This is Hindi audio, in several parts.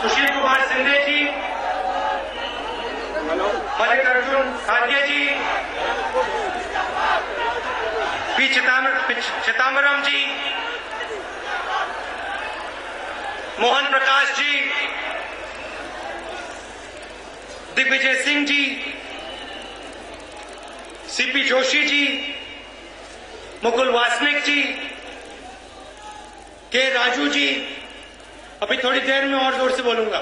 सुशील कुमार सिंधे जी, मल्लिकार्जुन खारगे जी, पी चिदम्बरम जी, मोहन प्रकाश जी, दिग्विजय सिंह जी, सीपी जोशी जी, मुकुल वासनिक जी, के राजू जी, अभी थोड़ी देर में और जोर से बोलूंगा,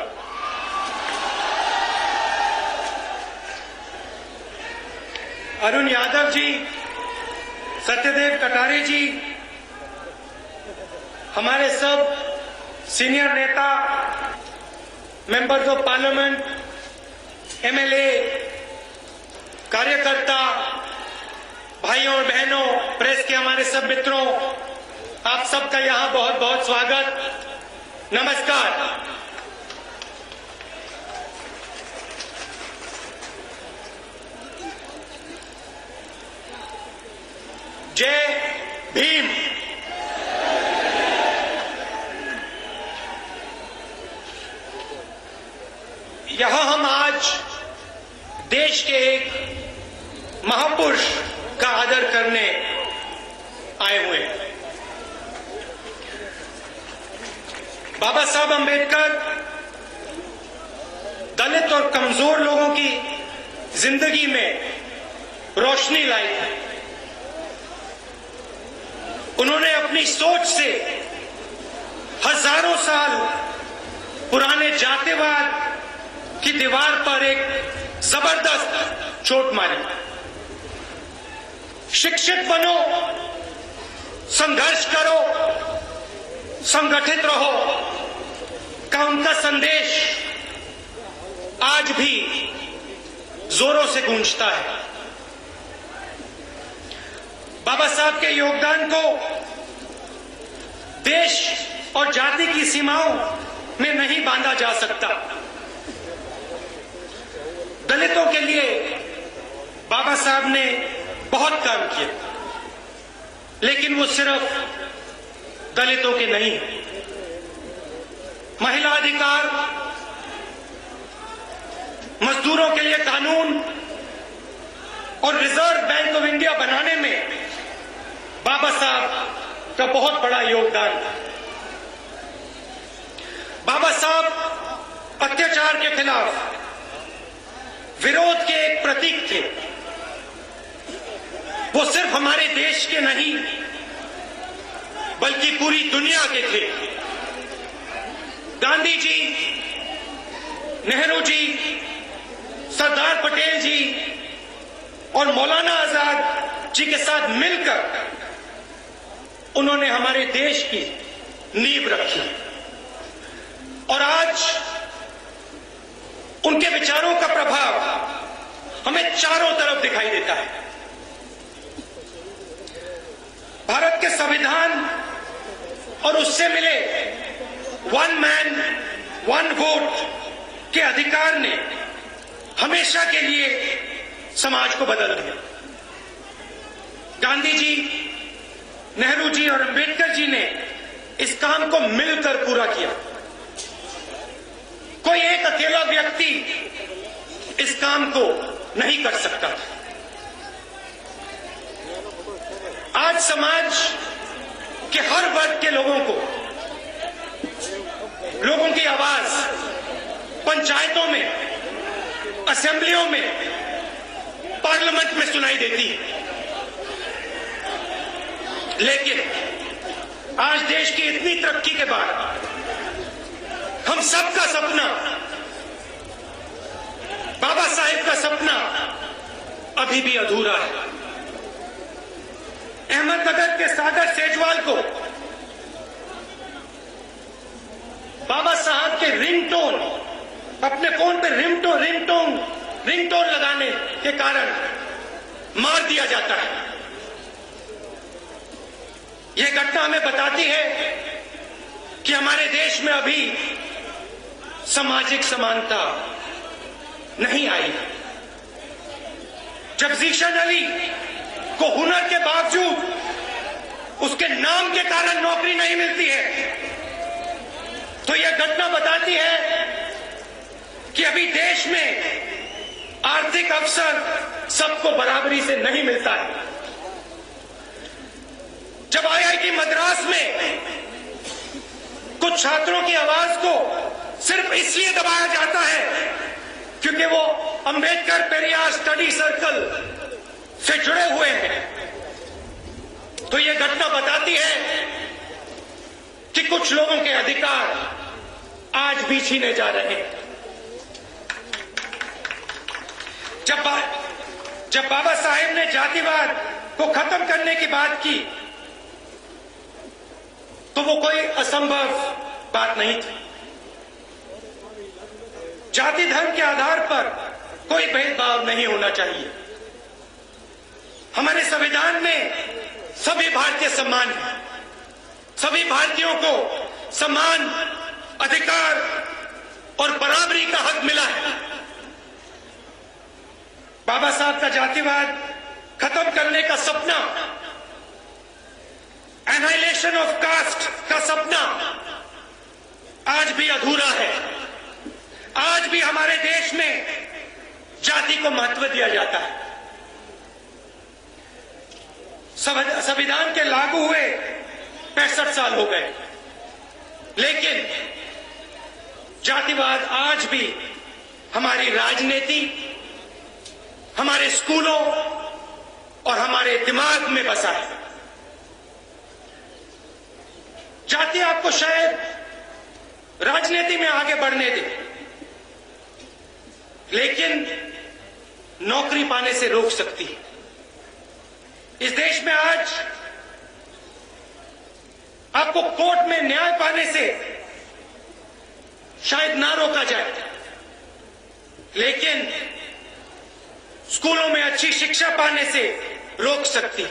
अरुण यादव जी, सत्यदेव कटारे जी, हमारे सब सीनियर नेता, मेंबर्स ऑफ पार्लियामेंट, एमएलए, कार्यकर्ता, भाइयों और बहनों, प्रेस के हमारे सब मित्रों, आप सबका यहां बहुत बहुत स्वागत, नमस्कार। जय भीम। यहां हम आज देश के एक महापुरुष का आदर करने आए हुए हैं। बाबा साहब अंबेडकर दलित और कमजोर लोगों की जिंदगी में रोशनी लाई है। उन्होंने अपनी सोच से हजारों साल पुराने जातिवाद की दीवार पर एक जबरदस्त चोट मारी। शिक्षित बनो, संघर्ष करो, संगठित रहो का उनका संदेश आज भी जोरों से गूंजता है। बाबा साहब के योगदान को देश और जाति की सीमाओं में नहीं बांधा जा सकता। दलितों के लिए बाबा साहब ने बहुत काम किया, लेकिन वो सिर्फ दलितों के नहीं। महिला अधिकार, मजदूरों के लिए कानून और रिजर्व बैंक ऑफ इंडिया बनाने में बाबा साहब का बहुत बड़ा योगदान था। बाबा साहब अत्याचार के खिलाफ विरोध के एक प्रतीक थे। वो सिर्फ हमारे देश के नहीं बल्कि पूरी दुनिया के थे। गांधी जी, नेहरू जी, सरदार पटेल जी और मौलाना आजाद जी के साथ मिलकर उन्होंने हमारे देश की नींव रखी और आज उनके विचारों का प्रभाव हमें चारों तरफ दिखाई देता है। भारत के संविधान और उससे मिले वन मैन वन वोट के अधिकार ने हमेशा के लिए समाज को बदल दिया। गांधी जी, नेहरू जी और अंबेडकर जी ने इस काम को मिलकर पूरा किया। कोई एक अकेला व्यक्ति इस काम को नहीं कर सकता। आज समाज के हर वर्ग के लोगों की आवाज पंचायतों में, असेंबलियों में, पार्लियामेंट में सुनाई देती है। लेकिन आज देश की इतनी तरक्की के बाद हम सबका सपना, बाबा साहेब का सपना अभी भी अधूरा है। अहमदनगर के सागर सेजवाल को बाबा साहब के रिंगटोन, अपने फोन पे रिंगटोन लगाने के कारण मार दिया जाता है। यह घटना हमें बताती है कि हमारे देश में अभी सामाजिक समानता नहीं आई। जब ज़ीशान अली को हुनर के बावजूद उसके नाम के कारण नौकरी नहीं मिलती है, तो तो यह घटना बताती है कि अभी देश में आर्थिक अवसर सबको बराबरी से नहीं मिलता है। जब आईआईटी मद्रास में कुछ छात्रों की आवाज को सिर्फ इसलिए दबाया जाता है क्योंकि वो अंबेडकर पेरियार स्टडी सर्कल से जुड़े हुए हैं, तो ये घटना बताती है कि कुछ लोगों के अधिकार आज भी छीने जा रहे हैं। जब बाबा साहेब ने जातिवाद को खत्म करने की बात की तो वो कोई असंभव बात नहीं थी। जाति धर्म के आधार पर कोई भेदभाव नहीं होना चाहिए। हमारे संविधान में सभी भारतीय समान हैं। सभी भारतीयों को समान अधिकार और बराबरी का हक मिला है। बाबा साहब का जातिवाद खत्म करने का सपना, एनाइलेशन ऑफ कास्ट का सपना आज भी अधूरा है। आज भी हमारे देश में जाति को महत्व दिया जाता है। संविधान के लागू हुए 65 साल हो गए, लेकिन जातिवाद आज भी हमारी राजनीति, हमारे स्कूलों और हमारे दिमाग में बसा है। जाति आपको शायद राजनीति में आगे बढ़ने दे, लेकिन नौकरी पाने से रोक सकती है। इस देश में आज आपको कोर्ट में न्याय पाने से शायद ना रोका जाए, लेकिन स्कूलों में अच्छी शिक्षा पाने से रोक सकती।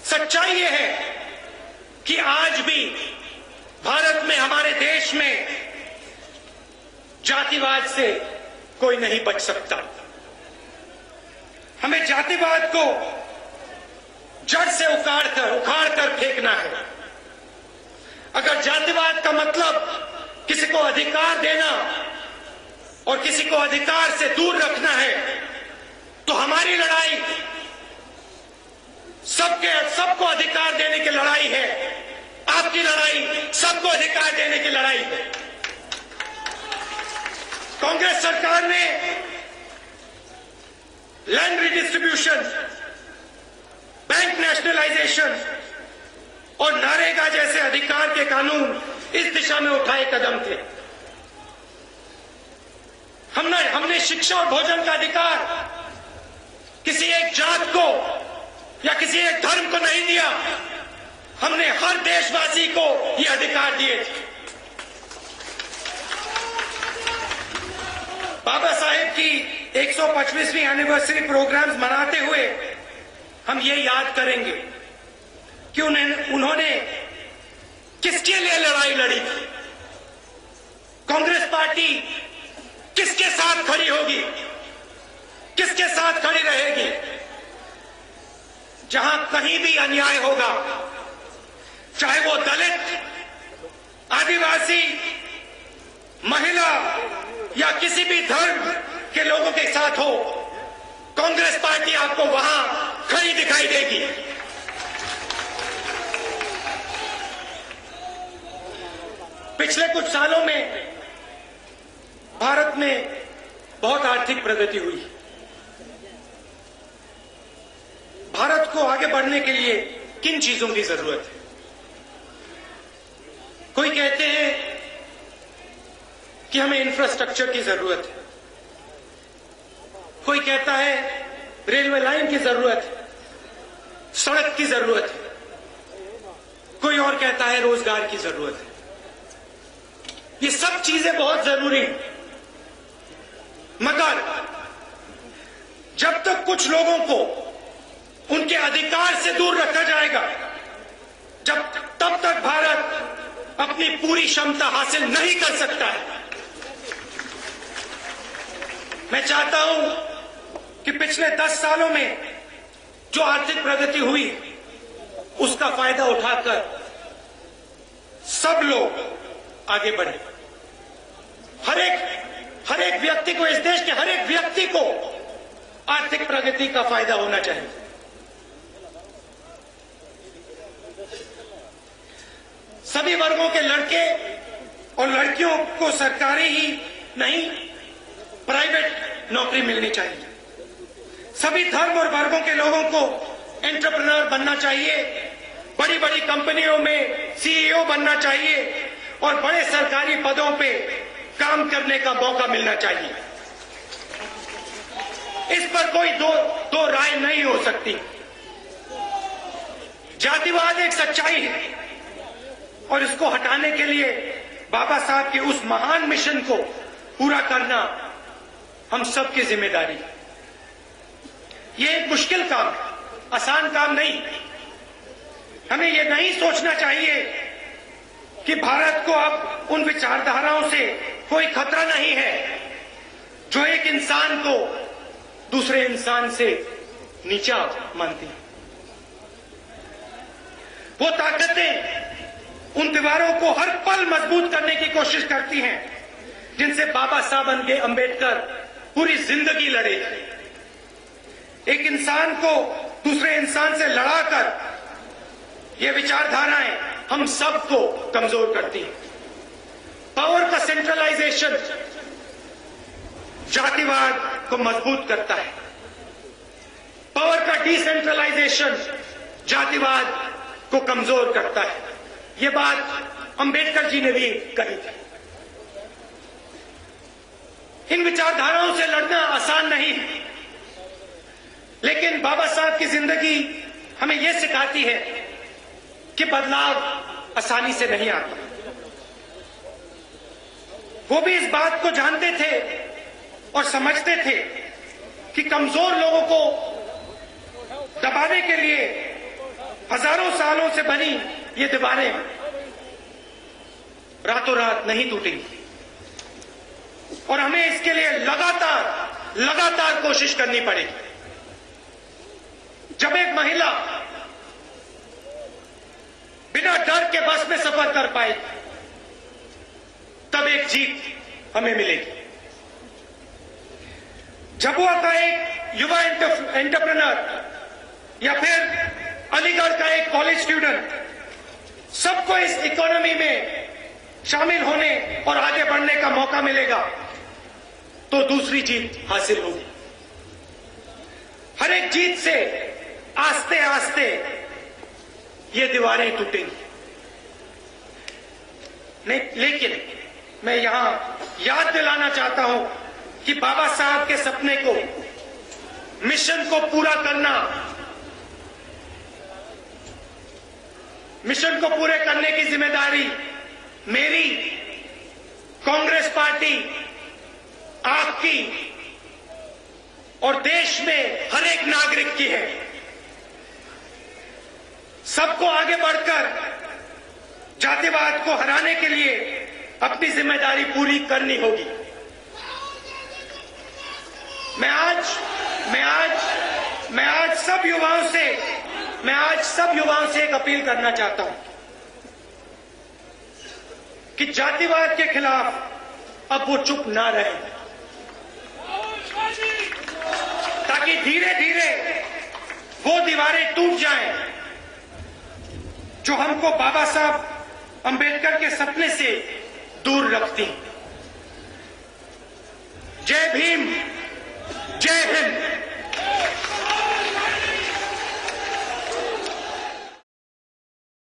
सच्चाई यह है कि आज भी भारत में, हमारे देश में जातिवाद से कोई नहीं बच सकता। हमें जातिवाद को जड़ से उखाड़ कर फेंकना है। अगर जातिवाद का मतलब किसी को अधिकार देना और किसी को अधिकार से दूर रखना है, तो हमारी लड़ाई सबको अधिकार देने की लड़ाई है। आपकी लड़ाई सबको अधिकार देने की लड़ाई है। कांग्रेस सरकार ने लैंड रिडिस्ट्रीब्यूशन, बैंक नेशनलाइजेशन और नरेगा जैसे अधिकार के कानून इस दिशा में उठाए कदम थे। हमने शिक्षा और भोजन का अधिकार किसी एक जात को या किसी एक धर्म को नहीं दिया। हमने हर देशवासी को यह अधिकार दिए थे। बाबा साहेब की 125वीं एनिवर्सरी प्रोग्राम्स मनाते हुए हम ये याद करेंगे कि उन्होंने किसके लिए लड़ाई लड़ी थी। कांग्रेस पार्टी किसके साथ खड़ी होगी, किसके साथ खड़ी रहेगी। जहां कहीं भी अन्याय होगा, चाहे वो दलित, आदिवासी, महिला या किसी भी धर्म के लोगों के साथ हो, कांग्रेस पार्टी आपको वहां खड़ी दिखाई देगी। पिछले कुछ सालों में भारत में बहुत आर्थिक प्रगति हुई। भारत को आगे बढ़ने के लिए किन चीजों की जरूरत है? कोई कहते हैं कि हमें इंफ्रास्ट्रक्चर की जरूरत है, कोई कहता है रेलवे लाइन की जरूरत है, सड़क की जरूरत है, कोई और कहता है रोजगार की जरूरत है। ये सब चीजें बहुत जरूरी हैं, मगर जब तक कुछ लोगों को उनके अधिकार से दूर रखा जाएगा, तब तक भारत अपनी पूरी क्षमता हासिल नहीं कर सकता है। मैं चाहता हूं कि पिछले 10 सालों में जो आर्थिक प्रगति हुई, उसका फायदा उठाकर सब लोग आगे बढ़े। हर एक व्यक्ति को, इस देश के हर एक व्यक्ति को आर्थिक प्रगति का फायदा होना चाहिए। सभी वर्गों के लड़के और लड़कियों को सरकारी ही नहीं, प्राइवेट नौकरी मिलनी चाहिए। सभी धर्म और वर्गों के लोगों को एंटरप्रेन्योर बनना चाहिए, बड़ी बड़ी कंपनियों में सीईओ बनना चाहिए और बड़े सरकारी पदों पे काम करने का मौका मिलना चाहिए। इस पर कोई दो राय नहीं हो सकती। जातिवाद एक सच्चाई है और इसको हटाने के लिए बाबा साहब के उस महान मिशन को पूरा करना हम सबकी जिम्मेदारी है। ये एक मुश्किल काम है, आसान काम नहीं। हमें ये नहीं सोचना चाहिए कि भारत को अब उन विचारधाराओं से कोई खतरा नहीं है जो एक इंसान को दूसरे इंसान से नीचा मानती है। वो ताकतें उन दीवारों को हर पल मजबूत करने की कोशिश करती हैं जिनसे बाबा साहब अंबेडकर पूरी जिंदगी लड़े। एक इंसान को दूसरे इंसान से लड़ाकर ये विचारधाराएं हम सबको कमजोर करती हैं। पावर का सेंट्रलाइजेशन जातिवाद को मजबूत करता है। पावर का डिसेंट्रलाइजेशन जातिवाद को कमजोर करता है। ये बात अंबेडकर जी ने भी कही थी। इन विचारधाराओं से लड़ना आसान नहीं है, लेकिन बाबा साहब की जिंदगी हमें यह सिखाती है कि बदलाव आसानी से नहीं आता। वो भी इस बात को जानते थे और समझते थे कि कमजोर लोगों को दबाने के लिए हजारों सालों से बनी ये दीवारें रातों रात नहीं टूटेंगी और हमें इसके लिए लगातार कोशिश करनी पड़ेगी। जब एक महिला बिना डर के बस में सफर कर पाएगी तब एक जीत हमें मिलेगी। झाबुआ का एक युवा एंटरप्रेन्योर या फिर अलीगढ़ का एक कॉलेज स्टूडेंट, सबको इस इकोनॉमी में शामिल होने और आगे बढ़ने का मौका मिलेगा तो दूसरी जीत हासिल होगी। हर एक जीत से आस्ते आस्ते ये दीवारें टूटेंगी। लेकिन मैं यहां याद दिलाना चाहता हूं कि बाबा साहब के सपने को, मिशन को पूरा करना, मिशन को पूरे करने की जिम्मेदारी मेरी, कांग्रेस पार्टी, आपकी और देश में हर एक नागरिक की है। सबको आगे बढ़कर जातिवाद को हराने के लिए अपनी जिम्मेदारी पूरी करनी होगी। मैं आज सब युवाओं से एक अपील करना चाहता हूं कि जातिवाद के खिलाफ अब वो चुप ना रहे, ताकि धीरे धीरे वो दीवारें टूट जाएं जो हमको बाबा साहब अंबेडकर के सपने से दूर रखती। जय भीम।